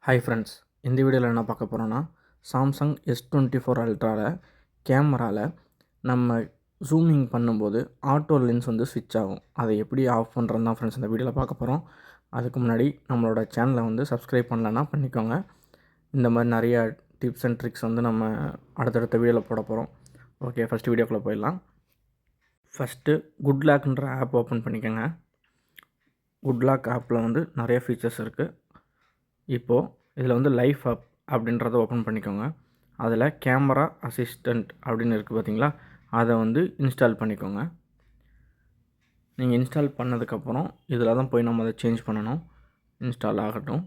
Hi friends, இந்த வீடியோவில் என்ன பார்க்க போகிறோன்னா சாம்சங் S24 அல்ட்ராவில் கேமராவில் நம்ம ஜூமிங் பண்ணும்போது ஆட்டோ லென்ஸ் வந்து ஸ்விட்ச் ஆகும். அதை எப்படி ஆஃப் பண்ணுறது தான் ஃப்ரெண்ட்ஸ் இந்த வீடியோவில் பார்க்க போகிறோம். அதுக்கு முன்னாடி நம்மளோட சேனலை வந்து சப்ஸ்கிரைப் பண்ணலன்னா பண்ணிக்கோங்க. இந்த மாதிரி நிறைய டிப்ஸ் அண்ட் ட்ரிக்ஸ் வந்து நம்ம அடுத்தடுத்த வீடியோவில் போட போகிறோம். ஓகே, ஃபஸ்ட்டு வீடியோக்குள்ளே போயிடலாம். ஃபஸ்ட்டு குட்லாக்ன்ற ஆப் ஓப்பன் பண்ணிக்கோங்க. குட்லாக் ஆப்பில் வந்து நிறைய ஃபீச்சர்ஸ் இருக்குது. இப்போது இதில் வந்து லைஃப் ஆப் அப்படின்றத ஓப்பன் பண்ணிக்கோங்க. அதில் கேமரா அசிஸ்டண்ட் அப்படின்னு இருக்குது பார்த்தீங்களா, அதை வந்து இன்ஸ்டால் பண்ணிக்கோங்க. நீங்கள் இன்ஸ்டால் பண்ணதுக்கப்புறம் இதில் தான் போய் நம்ம அதை சேஞ்ச் பண்ணணும். இன்ஸ்டால் ஆகட்டும்,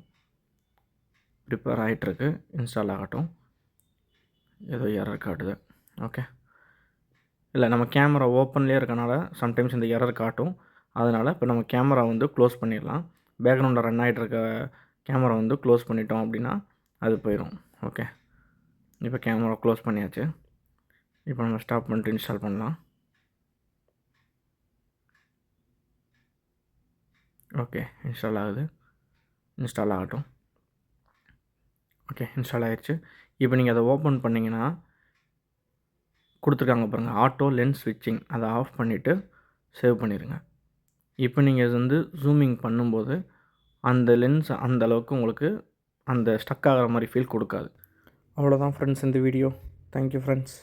ப்ரிப்பேர் ஆகிட்டுருக்கு, இன்ஸ்டால் ஆகட்டும். ஏதோ எரர் காட்டுது. ஓகே, இல்லை நம்ம கேமரா ஓப்பன்லேயே இருக்கனால சம்டைம்ஸ் இந்த எரர் காட்டும். அதனால் இப்போ நம்ம கேமரா வந்து க்ளோஸ் பண்ணிடலாம். பேக்ரவுண்டில் ரன் ஆகிட்டு இருக்க கேமரா வந்து க்ளோஸ் பண்ணிட்டோம் அப்படின்னா அது போயிடும். ஓகே, இப்போ கேமரா க்ளோஸ் பண்ணியாச்சு. இப்போ நம்ம ஸ்டாப் பண்ணிட்டு இன்ஸ்டால் பண்ணலாம். ஓகே, இன்ஸ்டால் ஆகுது, இன்ஸ்டால் ஆகட்டும். ஓகே, இன்ஸ்டால் ஆகிடுச்சு. இப்போ நீங்கள் அதை ஓப்பன் பண்ணிங்கன்னா கொடுத்துருக்காங்க பாருங்கள், ஆட்டோ லென்ஸ் ஸ்விட்சிங். அதை ஆஃப் பண்ணிவிட்டு சேவ் பண்ணிடுங்க. இப்போ நீங்கள் இது வந்து ஜூமிங் பண்ணும்போது அந்த லென்ஸ் அந்த அளவுக்கு உங்களுக்கு அந்த ஸ்டக் ஆகிற மாதிரி ஃபீல் கொடுக்காது. அவ்வளோதான் ஃப்ரெண்ட்ஸ் இந்த வீடியோ. Thank you friends.